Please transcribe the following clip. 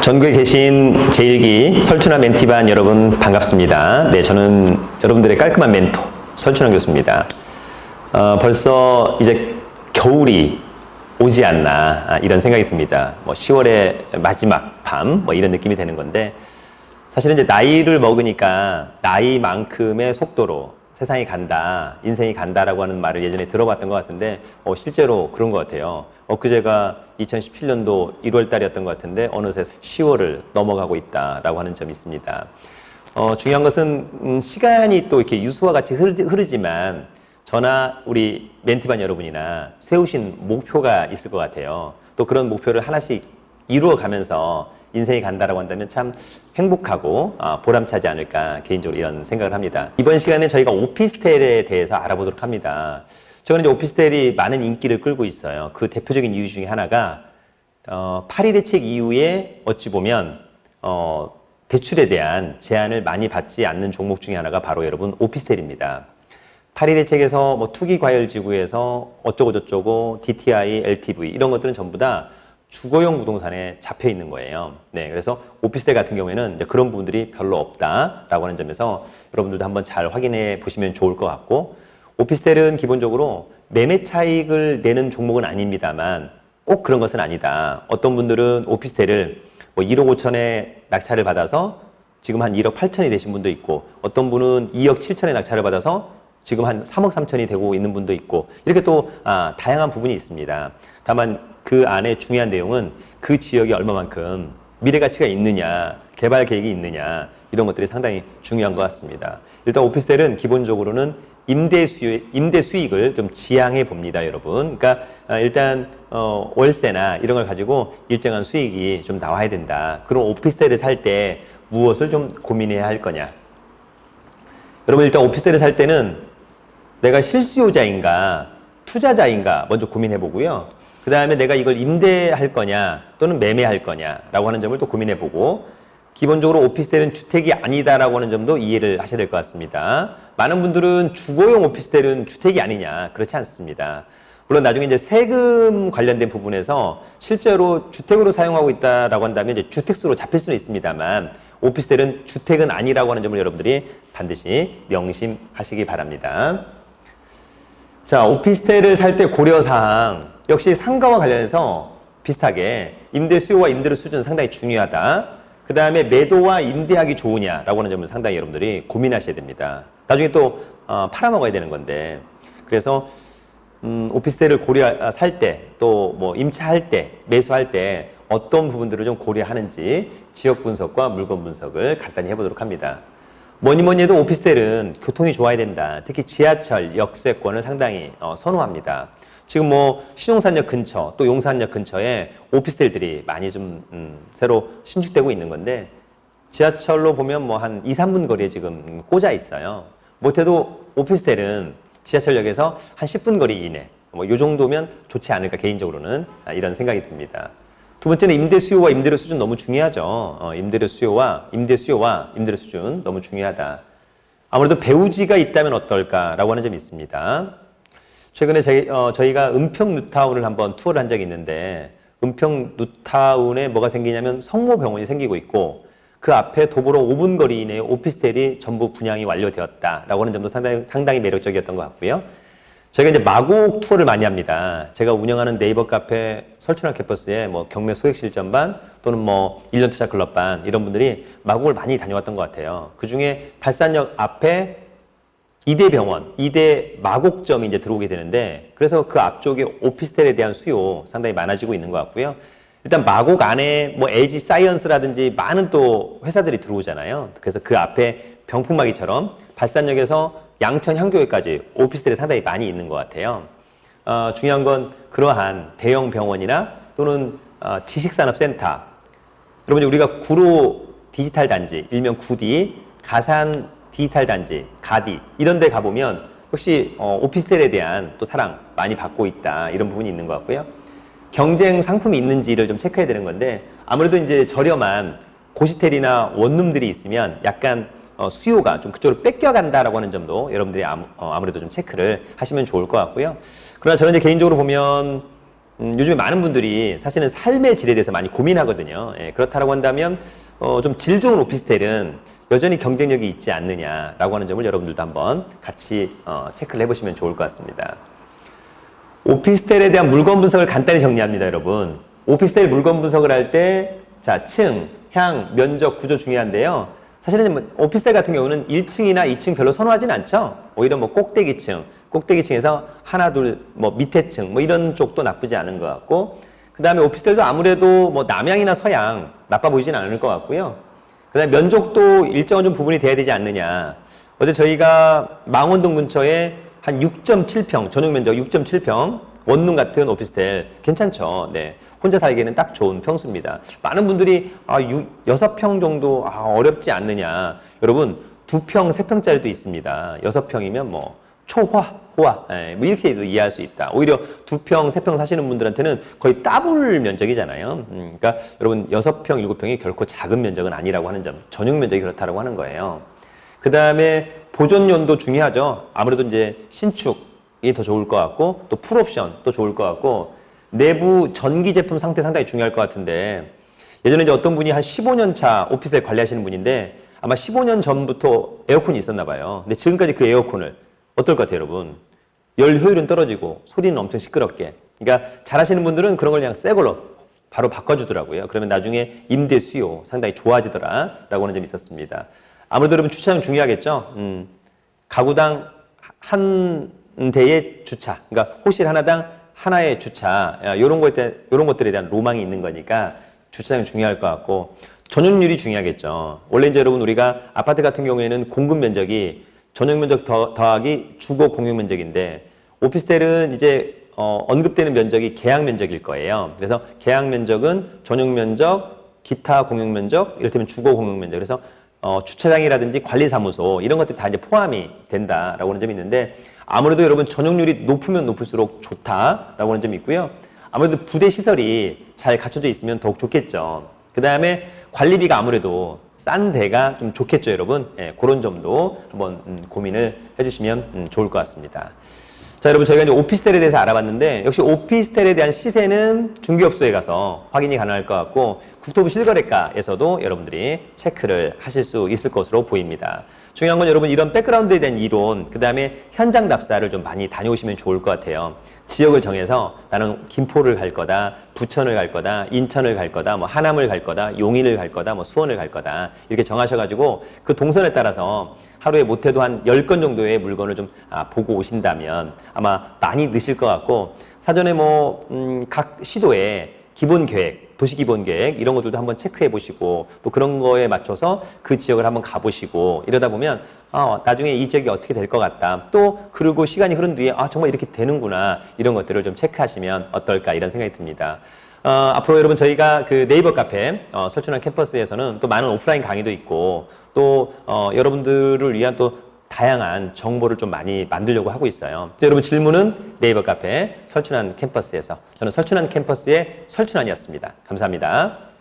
전국에 계신 제1기 설춘환 멘티반 여러분 반갑습니다. 네, 저는 여러분들의 깔끔한 멘토 설춘환 교수입니다. 벌써 이제 겨울이 오지 않나 이런 생각이 듭니다. 10월의 마지막 밤 이런 느낌이 되는 건데, 사실은 이제 나이를 먹으니까 나이만큼의 속도로 세상이 간다, 인생이 간다라고 하는 말을 예전에 들어봤던 것 같은데 실제로 그런 것 같아요. 엊그제가 2017년도 1월 달이었던 것 같은데 어느새 10월을 넘어가고 있다라고 하는 점이 있습니다. 중요한 것은 시간이 또 이렇게 유수와 같이 흐르지만 저나 우리 멘티반 여러분이나 세우신 목표가 있을 것 같아요. 또 그런 목표를 하나씩 이루어가면서 인생이 간다라고 한다면 참 행복하고 보람차지 않을까, 개인적으로 이런 생각을 합니다. 이번 시간에 저희가 오피스텔에 대해서 알아보도록 합니다. 저는 이제 오피스텔이 많은 인기를 끌고 있어요. 그 대표적인 이유 중에 하나가 파리 대책 이후에 어찌 보면 대출에 대한 제한을 많이 받지 않는 종목 중에 하나가 바로 여러분 오피스텔입니다. 파리 대책에서 투기과열지구에서 어쩌고저쩌고 DTI, LTV 이런 것들은 전부 다 주거용 부동산에 잡혀 있는 거예요. 네, 그래서 오피스텔 같은 경우에는 이제 그런 부분들이 별로 없다라고 하는 점에서 여러분들도 한번 잘 확인해 보시면 좋을 것 같고, 오피스텔은 기본적으로 매매 차익을 내는 종목은 아닙니다만 꼭 그런 것은 아니다. 어떤 분들은 오피스텔을 1억 5천에 낙찰을 받아서 지금 한 1억 8천이 되신 분도 있고, 어떤 분은 2억 7천에 낙찰을 받아서 지금 한 3억 3천이 되고 있는 분도 있고, 이렇게 또 다양한 부분이 있습니다. 다만 그 안에 중요한 내용은 그 지역이 얼마만큼 미래 가치가 있느냐, 개발 계획이 있느냐, 이런 것들이 상당히 중요한 것 같습니다. 일단 오피스텔은 기본적으로는 임대 수익을 좀 지향해 봅니다, 여러분. 그러니까 일단 월세나 이런 걸 가지고 일정한 수익이 좀 나와야 된다. 그럼 오피스텔을 살 때 무엇을 좀 고민해야 할 거냐? 여러분, 일단 오피스텔을 살 때는 내가 실수요자인가 투자자인가 먼저 고민해 보고요. 그 다음에 내가 이걸 임대할 거냐 또는 매매할 거냐라고 하는 점을 또 고민해 보고, 기본적으로 오피스텔은 주택이 아니다라고 하는 점도 이해를 하셔야 될 것 같습니다. 많은 분들은 주거용 오피스텔은 주택이 아니냐, 그렇지 않습니다. 물론 나중에 이제 세금 관련된 부분에서 실제로 주택으로 사용하고 있다라고 한다면 이제 주택수로 잡힐 수는 있습니다만, 오피스텔은 주택은 아니라고 하는 점을 여러분들이 반드시 명심하시기 바랍니다. 자, 오피스텔을 살 때 고려사항 역시 상가와 관련해서 비슷하게 임대 수요와 임대료 수준은 상당히 중요하다. 그 다음에 매도와 임대하기 좋으냐라고 하는 점을 상당히 여러분들이 고민하셔야 됩니다. 나중에 또 팔아먹어야 되는 건데, 그래서 오피스텔을 살 때, 또 임차할 때, 매수할 때 어떤 부분들을 좀 고려하는지 지역 분석과 물건 분석을 간단히 해보도록 합니다. 뭐니 해도 오피스텔은 교통이 좋아야 된다. 특히 지하철, 역세권을 상당히 선호합니다. 지금 신용산역 근처, 또 용산역 근처에 오피스텔들이 많이 좀 새로 신축되고 있는 건데, 지하철로 보면 한 2, 3분 거리에 지금 꽂아 있어요. 못해도 오피스텔은 지하철역에서 한 10분 거리 이내, 요 정도면 좋지 않을까, 개인적으로는 이런 생각이 듭니다. 두 번째는 임대 수요와 임대료 수준 너무 중요하죠. 임대 수요와 임대료 수준 너무 중요하다. 아무래도 배우지가 있다면 어떨까라고 하는 점이 있습니다. 최근에 저희가 은평 뉴타운을 한번 투어를 한 적이 있는데, 은평 뉴타운에 뭐가 생기냐면 성모병원이 생기고 있고, 그 앞에 도보로 5분 거리 이내에 오피스텔이 전부 분양이 완료되었다라고 하는 점도 상당히 매력적이었던 것 같고요. 저희가 이제 마곡 투어를 많이 합니다. 제가 운영하는 네이버 카페 설춘환 캠퍼스에 경매 소액실전반 또는 1년 투자 클럽반 이런 분들이 마곡을 많이 다녀왔던 것 같아요. 그 중에 발산역 앞에 이대병원, 이대 마곡점이 이제 들어오게 되는데, 그래서 그 앞쪽에 오피스텔에 대한 수요 상당히 많아지고 있는 것 같고요. 일단 마곡 안에 LG 사이언스라든지 많은 또 회사들이 들어오잖아요. 그래서 그 앞에 병풍마기처럼 발산역에서 양천 향교회까지 오피스텔이 상당히 많이 있는 것 같아요. 중요한 건 그러한 대형 병원이나 또는 지식산업센터, 여러분 우리가 구로 디지털 단지, 일명 구디, 가산 디지털 단지, 가디 이런 데 가보면 역시 오피스텔에 대한 또 사랑 많이 받고 있다, 이런 부분이 있는 것 같고요. 경쟁 상품이 있는지를 좀 체크해야 되는 건데, 아무래도 이제 저렴한 고시텔이나 원룸들이 있으면 약간 수요가 좀 그쪽으로 뺏겨간다라고 하는 점도 여러분들이 아무래도 좀 체크를 하시면 좋을 것 같고요. 그러나 저는 이제 개인적으로 보면 요즘에 많은 분들이 사실은 삶의 질에 대해서 많이 고민하거든요. 예, 그렇다고 한다면 좀 질 좋은 오피스텔은 여전히 경쟁력이 있지 않느냐라고 하는 점을 여러분들도 한번 같이 체크를 해보시면 좋을 것 같습니다. 오피스텔에 대한 물건 분석을 간단히 정리합니다, 여러분. 오피스텔 물건 분석을 할 때, 자, 층, 향, 면적, 구조 중요한데요. 사실은 뭐 오피스텔 같은 경우는 1층이나 2층 별로 선호하진 않죠. 오히려 뭐 꼭대기층에서 하나, 둘, 뭐 밑에 층, 뭐 이런 쪽도 나쁘지 않은 것 같고, 그 다음에 오피스텔도 아무래도 뭐 남향이나 서양 나빠 보이진 않을 것 같고요. 그 다음에 면적도 일정한 좀 부분이 돼야 되지 않느냐. 어제 저희가 망원동 근처에 한 6.7평, 전용 면적 6.7평, 원룸 같은 오피스텔 괜찮죠. 네. 혼자 살기에는 딱 좋은 평수입니다. 많은 분들이 6평 정도 어렵지 않느냐. 여러분 2평, 3평짜리도 있습니다. 6평이면 뭐 초화, 호화 뭐 이렇게 해서 이해할 수 있다. 오히려 2평, 3평 사시는 분들한테는 거의 더블 면적이잖아요. 그러니까 여러분 6평, 7평이 결코 작은 면적은 아니라고 하는 점, 전용 면적이 그렇다고 하는 거예요. 그 다음에 보존연도 중요하죠. 아무래도 이제 신축이 더 좋을 것 같고 또 풀옵션 또 좋을 것 같고 내부 전기 제품 상태 상당히 중요할 것 같은데 예전에 이제 어떤 분이 한 15년 차 오피스텔 관리하시는 분인데 아마 15년 전부터 에어컨이 있었나 봐요. 근데 지금까지 그 에어컨을 어떨 것 같아요, 여러분? 열 효율은 떨어지고 소리는 엄청 시끄럽게. 그러니까 잘하시는 분들은 그런 걸 그냥 새 걸로 바로 바꿔주더라고요. 그러면 나중에 임대 수요 상당히 좋아지더라라고 하는 점이 있었습니다. 아무래도 여러분 주차장 중요하겠죠. 가구당 한 대의 주차, 그러니까 호실 하나당 하나의 주차, 이런 것들에 대한 로망이 있는 거니까 주차장이 중요할 것 같고 전용률이 중요하겠죠. 원래 이제 여러분 우리가 아파트 같은 경우에는 공급 면적이 전용 면적 더하기 주거 공용 면적인데 오피스텔은 이제 언급되는 면적이 계약 면적일 거예요. 그래서 계약 면적은 전용 면적, 기타 공용 면적, 이를테면 주거 공용 면적. 그래서 주차장이라든지 관리사무소 이런 것들이 다 이제 포함이 된다라고 하는 점이 있는데 아무래도 여러분 전용률이 높으면 높을수록 좋다라고 하는 점이 있고요. 아무래도 부대 시설이 잘 갖춰져 있으면 더욱 좋겠죠. 그 다음에 관리비가 아무래도 싼 데가 좀 좋겠죠, 여러분. 예, 그런 점도 한번 고민을 해주시면 좋을 것 같습니다. 자, 여러분 저희가 이제 오피스텔에 대해서 알아봤는데 역시 오피스텔에 대한 시세는 중개업소에 가서 확인이 가능할 것 같고 국토부 실거래가에서도 여러분들이 체크를 하실 수 있을 것으로 보입니다. 중요한 건 여러분 이런 백그라운드에 대한 이론, 그 다음에 현장 답사를 좀 많이 다녀오시면 좋을 것 같아요. 지역을 정해서 나는 김포를 갈 거다, 부천을 갈 거다, 인천을 갈 거다, 뭐 하남을 갈 거다, 용인을 갈 거다, 뭐 수원을 갈 거다 이렇게 정하셔가지고 그 동선에 따라서 하루에 못해도 한 10건 정도의 물건을 좀 보고 오신다면 아마 많이 느실 것 같고 사전에 뭐 각 시도에 기본 계획, 도시 기본 계획 이런 것들도 한번 체크해 보시고 또 그런 거에 맞춰서 그 지역을 한번 가보시고 이러다 보면 나중에 이 지역이 어떻게 될 것 같다. 또 그리고 시간이 흐른 뒤에 정말 이렇게 되는구나 이런 것들을 좀 체크하시면 어떨까 이런 생각이 듭니다. 앞으로 여러분 저희가 그 네이버 카페 설춘환 캠퍼스에서는 또 많은 오프라인 강의도 있고 또 여러분들을 위한 또 다양한 정보를 좀 많이 만들려고 하고 있어요. 여러분 질문은 네이버 카페 설춘환 캠퍼스에서 저는 설춘환 캠퍼스의 설춘환이었습니다. 감사합니다.